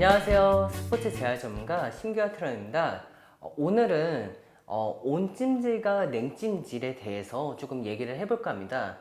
안녕하세요. 스포츠 재활 전문가 심규하 트레이너입니다. 오늘은 온찜질과 냉찜질에 대해서 조금 얘기를 해볼까 합니다.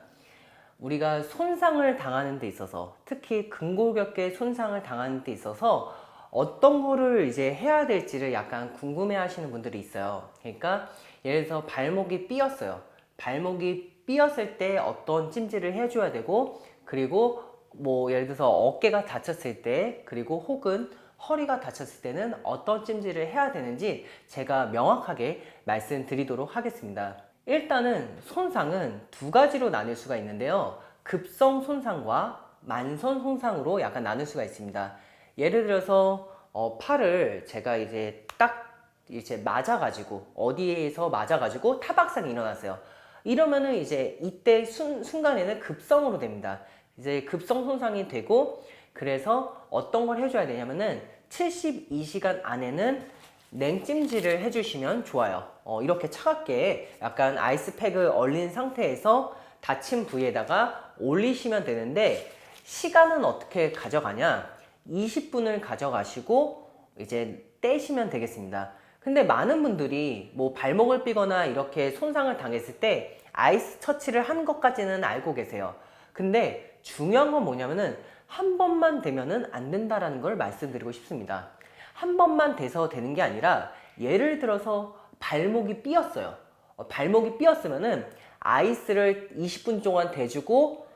우리가 손상을 당하는 데 있어서, 특히 근골격계 손상을 당하는 데 있어서 어떤 거를 이제 해야 될지를 약간 궁금해 하시는 분들이 있어요. 그러니까 예를 들어서 발목이 삐었어요. 발목이 삐었을 때 어떤 찜질을 해줘야 되고, 그리고 뭐 예를 들어서 어깨가 다쳤을 때, 그리고 혹은 허리가 다쳤을 때는 어떤 찜질을 해야 되는지 제가 명확하게 말씀드리도록 하겠습니다. 일단은 손상은 두 가지로 나눌 수가 있는데요. 급성 손상과 만성 손상으로 약간 나눌 수가 있습니다. 예를 들어서 팔을 제가 이제 딱 이제 맞아가지고 어디에서 맞아가지고 타박상이 일어났어요. 이러면은 이제 이때 순간에는 급성으로 됩니다. 이제 급성 손상이 되고, 그래서 어떤 걸 해줘야 되냐면은 72시간 안에는 냉찜질을 해주시면 좋아요. 이렇게 차갑게 약간 아이스팩을 얼린 상태에서 다친 부위에다가 올리시면 되는데, 시간은 어떻게 가져가냐? 20분을 가져가시고 이제 떼시면 되겠습니다. 근데 많은 분들이 뭐 발목을 삐거나 이렇게 손상을 당했을 때 아이스 처치를 한 것까지는 알고 계세요. 근데 중요한 건 뭐냐면은 한 번만 되면은 안 된다라는 걸 말씀드리고 싶습니다. 한 번만 돼서 되는 게 아니라, 예를 들어서 발목이 삐었어요. 발목이 삐었으면은 아이스를 20분 동안 대주고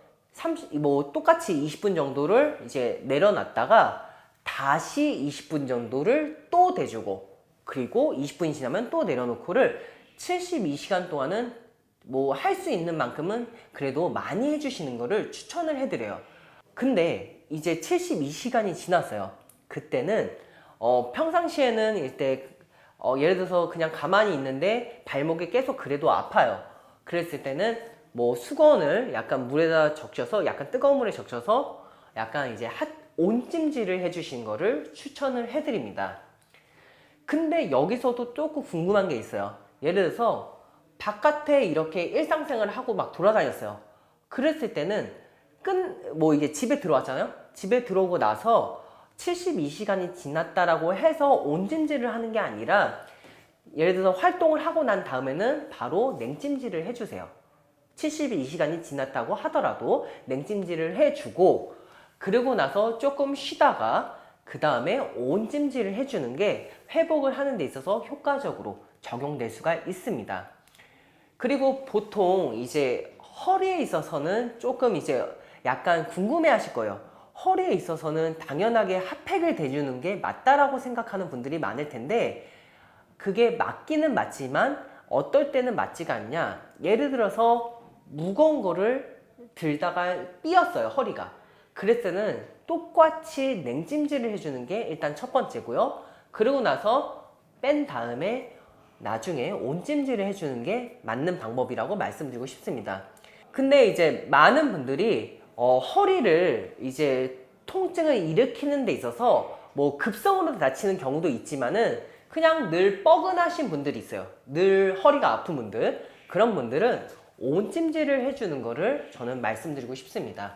똑같이 20분 정도를 이제 내려놨다가 다시 20분 정도를 또 대주고, 그리고 20분이 지나면 또 내려놓고를 72시간 동안은 뭐 할 수 있는 만큼은 그래도 많이 해주시는 거를 추천을 해드려요. 근데 이제 72시간이 지났어요. 그때는 평상시에는 예를 들어서 그냥 가만히 있는데 발목이 계속 그래도 아파요. 그랬을 때는 뭐 수건을 약간 물에다 적셔서, 약간 뜨거운 물에 적셔서 약간 이제 온찜질을 해주신 거를 추천을 해드립니다. 근데 여기서도 조금 궁금한 게 있어요. 예를 들어서 바깥에 이렇게 일상생활을 하고 막 돌아다녔어요. 그랬을 때는 이게 집에 들어왔잖아요. 집에 들어오고 나서 72시간이 지났다라고 해서 온찜질을 하는 게 아니라, 예를 들어서 활동을 하고 난 다음에는 바로 냉찜질을 해주세요. 72시간이 지났다고 하더라도 냉찜질을 해주고, 그러고 나서 조금 쉬다가 그 다음에 온찜질을 해주는 게 회복을 하는 데 있어서 효과적으로 적용될 수가 있습니다. 그리고 보통 이제 허리에 있어서는 조금 이제 약간 궁금해 하실 거예요. 허리에 있어서는 당연하게 핫팩을 대주는 게 맞다라고 생각하는 분들이 많을 텐데, 그게 맞기는 맞지만 어떨 때는 맞지가 않냐. 예를 들어서 무거운 거를 들다가 삐었어요, 허리가. 그랬을 때는 똑같이 냉찜질을 해주는 게 일단 첫 번째고요. 그러고 나서 뺀 다음에 나중에 온찜질을 해주는 게 맞는 방법이라고 말씀드리고 싶습니다. 근데 이제 많은 분들이 허리를 이제 통증을 일으키는 데 있어서 뭐 급성으로 다치는 경우도 있지만은 그냥 늘 뻐근하신 분들이 있어요. 늘 허리가 아픈 분들. 그런 분들은 온찜질을 해주는 거를 저는 말씀드리고 싶습니다.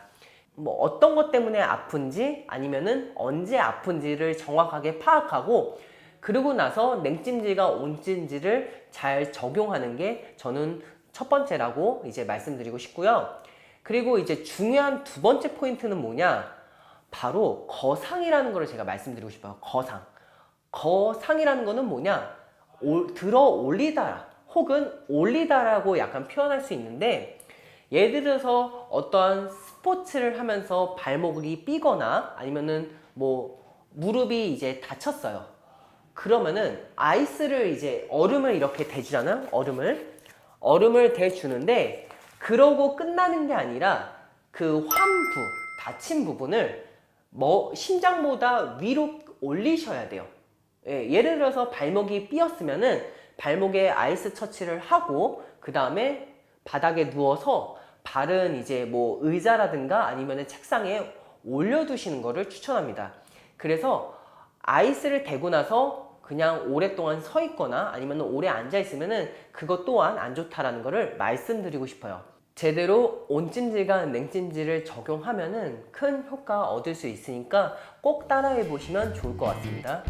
뭐 어떤 것 때문에 아픈지, 아니면은 언제 아픈지를 정확하게 파악하고, 그러고 나서 냉찜질과 온찜질을 잘 적용하는 게 저는 첫 번째라고 이제 말씀드리고 싶고요. 그리고 이제 중요한 두 번째 포인트는 뭐냐? 바로 거상이라는 거를 제가 말씀드리고 싶어요. 거상. 거상이라는 거는 뭐냐? 들어 올리다 혹은 올리다라고 약간 표현할 수 있는데, 예를 들어서 어떠한 스포츠를 하면서 발목이 삐거나 아니면은 뭐 무릎이 이제 다쳤어요. 그러면은 아이스를 이제 얼음을 이렇게 대주잖아요. 얼음을 대주는데, 그러고 끝나는 게 아니라 그 다친 부분을 심장보다 위로 올리셔야 돼요. 예를 들어서 발목이 삐었으면은 발목에 아이스 처치를 하고, 그 다음에 바닥에 누워서 발은 이제 뭐 의자라든가 아니면 책상에 올려두시는 거를 추천합니다. 그래서 아이스를 대고 나서 그냥 오랫동안 서 있거나 아니면 오래 앉아 있으면은 그것 또한 안 좋다라는 거를 말씀드리고 싶어요. 제대로 온찜질과 냉찜질을 적용하면은 큰 효과 얻을 수 있으니까 꼭 따라해 보시면 좋을 것 같습니다.